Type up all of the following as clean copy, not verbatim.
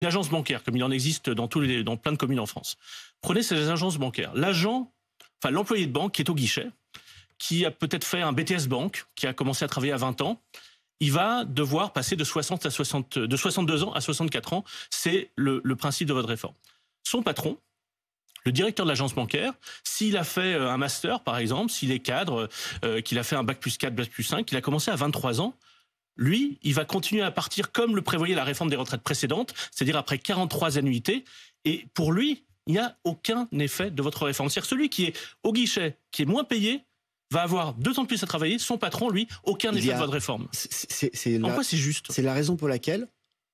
Une agence bancaire, comme il en existe dans plein de communes en France. Prenez ces agences bancaires. L'employé de banque qui est au guichet, qui a peut-être fait un BTS Banque, qui a commencé à travailler à 20 ans, il va devoir passer de 62 ans à 64 ans. C'est le principe de votre réforme. Son patron, le directeur de l'agence bancaire, s'il a fait un master, par exemple, s'il est cadre, qu'il a fait un bac plus 4, bac plus 5, qu'il a commencé à 23 ans, lui, il va continuer à partir comme le prévoyait la réforme des retraites précédentes, c'est-à-dire après 43 annuités. Et pour lui, il n'y a aucun effet de votre réforme. C'est-à-dire celui qui est au guichet, qui est moins payé, va avoir 2 ans de plus à travailler. Son patron, lui, aucun effet de votre réforme. En quoi c'est juste? C'est la raison pour laquelle,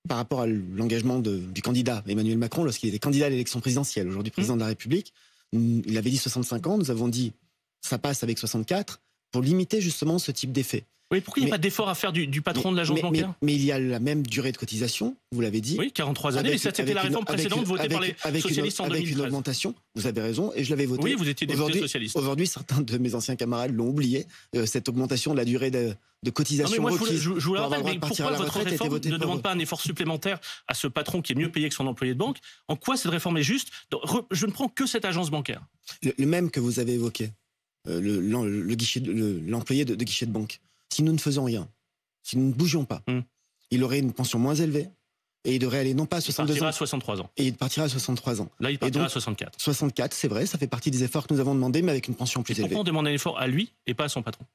par rapport à l'engagement du candidat Emmanuel Macron, lorsqu'il était candidat à l'élection présidentielle, aujourd'hui président de la République, il avait dit 65 ans, nous avons dit ça passe avec 64, pour limiter justement ce type d'effet. Oui, pourquoi il n'y a pas d'effort à faire du patron de l'agence bancaire? Mais il y a la même durée de cotisation, vous l'avez dit. Oui, 43 années, mais ça c'était la réforme précédente votée par les socialistes en 2013. Avec une augmentation, vous avez raison, et je l'avais voté. Oui, vous étiez député socialiste. Aujourd'hui, certains de mes anciens camarades l'ont oublié, cette augmentation de la durée de cotisation requise. Je vous le rappelle, mais pourquoi votre réforme ne demande pas un effort supplémentaire à ce patron qui est mieux payé que son employé de banque? En quoi cette réforme est juste? Je ne prends que cette agence bancaire. Le même que vous avez évoqué, l'employé de guichet de banque. Si nous ne faisons rien, si nous ne bougions pas, il aurait une pension moins élevée et il devrait aller non pas à 62 ans. Il partira à 63 ans. Et il partira à 63 ans. Là, il partira à 64. 64, c'est vrai, ça fait partie des efforts que nous avons demandé, mais avec une pension plus élevée. Pourquoi on demande un effort à lui et pas à son patron?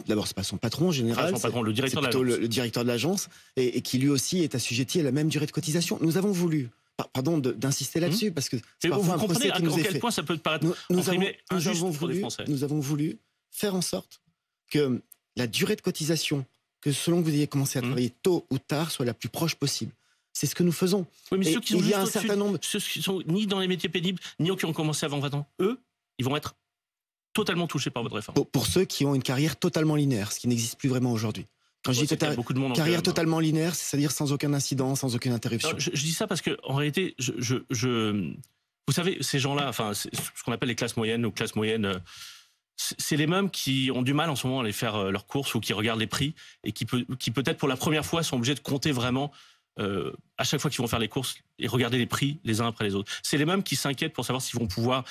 D'abord, c'est pas son patron en général, son patron, le directeur de l'agence. Le directeur de l'agence, et qui lui aussi est assujetti à la même durée de cotisation. Nous avons voulu, pardon d'insister là-dessus, parce que c'est parfois un procès qui nous est fait. À quel point ça peut paraître injuste pour les Français. Nous avons voulu faire en sorte que la durée de cotisation, que selon que vous ayez commencé à travailler tôt ou tard, soit la plus proche possible. C'est ce que nous faisons. Oui, mais ceux qui sont ceux qui sont ni dans les métiers pénibles, ni qui ont commencé avant 20 ans, eux, ils vont être totalement touchés par votre réforme. Pour ceux qui ont une carrière totalement linéaire, ce qui n'existe plus vraiment aujourd'hui. Quand je dis carrière totalement linéaire, c'est-à-dire sans aucun incident, sans aucune interruption. Je dis ça parce que en réalité, vous savez, ces gens-là, enfin, ce qu'on appelle les classes moyennes ou classes moyennes, c'est les mêmes qui ont du mal en ce moment à aller faire leurs courses ou qui regardent les prix et qui peut-être pour la première fois sont obligés de compter vraiment à chaque fois qu'ils vont faire les courses et regarder les prix les uns après les autres. C'est les mêmes qui s'inquiètent pour savoir s'ils vont pouvoir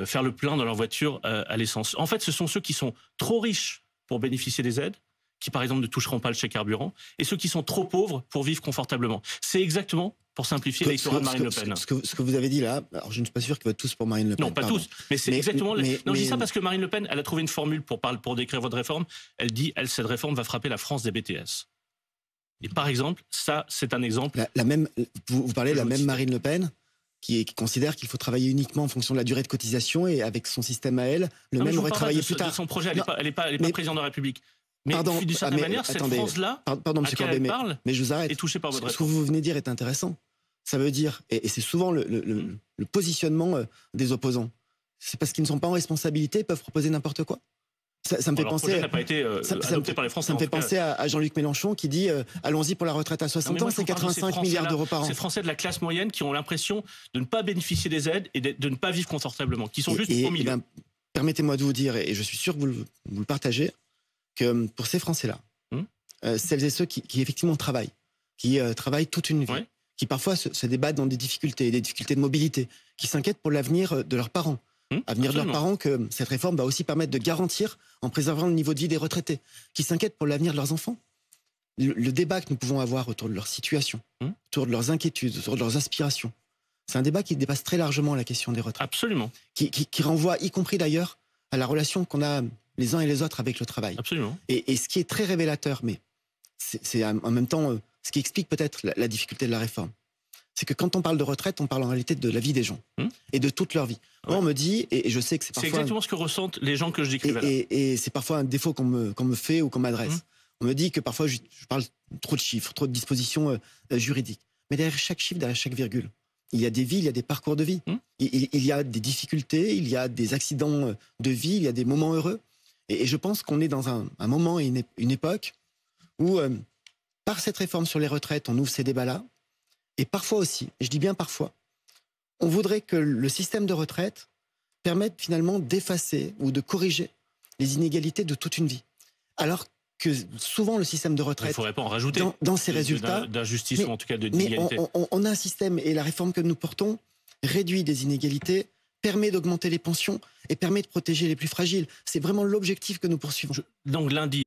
faire le plein dans leur voiture à l'essence. En fait, ce sont ceux qui sont trop riches pour bénéficier des aides, qui par exemple ne toucheront pas le chèque carburant, et ceux qui sont trop pauvres pour vivre confortablement. C'est exactement, pour simplifier, l'électorat de Marine Le Pen. Ce que vous avez dit là, alors je ne suis pas sûr qu'ils votent tous pour Marine Le Pen. Non, pas tous, mais c'est exactement... Non, je dis ça parce que Marine Le Pen, elle a trouvé une formule pour décrire votre réforme. Elle dit, cette réforme va frapper la France des BTS. Et par exemple, ça, c'est un exemple... Vous parlez de la même Marine LePen qui considère qu'il faut travailler uniquement en fonction de la durée de cotisation et avec son système à elle, le même aurait travaillé plus tard. De son projet, elle n'est pas présidente de la République. Mais d'une certaine manière, cette France-là, pardon, M. Corbet, mais je vous arrête. Est touchée par votre réforme. Ce que vous venez de dire est intéressant. Ça veut dire, et c'est souvent le positionnement des opposants, c'est parce qu'ils ne sont pas en responsabilité, ils peuvent proposer n'importe quoi. Ça me fait penser. Projet n'a pas été adopté par les Français. Ça me fait penser à Jean-Luc Mélenchon qui dit allons-y pour la retraite à 60 ans, c'est 85 milliards d'euros par an. Ces Français de la classe moyenne qui ont l'impression de ne pas bénéficier des aides et de ne pas vivre confortablement, qui sont juste au milieu. Permettez-moi de vous dire, et je suis sûr que vous le partagez, que pour ces Français-là, celles et ceux qui effectivement travaillent, qui travaillent toute une vie, qui parfois se débattent dans des difficultés de mobilité, qui s'inquiètent pour l'avenir de leurs parents, avenir de leurs parents que cette réforme va aussi permettre de garantir en préservant le niveau de vie des retraités, qui s'inquiètent pour l'avenir de leurs enfants. Le débat que nous pouvons avoir autour de leur situation, autour de leurs inquiétudes, autour de leurs aspirations, c'est un débat qui dépasse très largement la question des retraites. Absolument. Qui renvoie, y compris d'ailleurs, à la relation qu'on a les uns et les autres avec le travail. Absolument. Et ce qui est très révélateur, mais c'est en même temps ce qui explique peut-être la difficulté de la réforme, c'est que quand on parle de retraite, on parle en réalité de la vie des gens et de toute leur vie. Moi, on me dit, et je sais que c'est parfois... C'est exactement ce que ressentent les gens que je décrivais là. Et c'est parfois un défaut qu'on me fait ou qu'on m'adresse. On me dit que parfois je parle trop de chiffres, trop de dispositions juridiques. Mais derrière chaque chiffre, derrière chaque virgule, il y a des vies, il y a des parcours de vie. Il y a des difficultés, il y a des accidents de vie, il y a des moments heureux. Et je pense qu'on est dans un moment et une époque où, par cette réforme sur les retraites, on ouvre ces débats-là. Et parfois aussi, et je dis bien parfois, on voudrait que le système de retraite permette finalement d'effacer ou de corriger les inégalités de toute une vie. Alors que souvent le système de retraite... Il ne faudrait pas en rajouter. Dans ses résultats... D'injustice, ou en tout cas d'inégalité. Mais on a un système, et la réforme que nous portons réduit des inégalités, permet d'augmenter les pensions et permet de protéger les plus fragiles. C'est vraiment l'objectif que nous poursuivons. Donc lundi...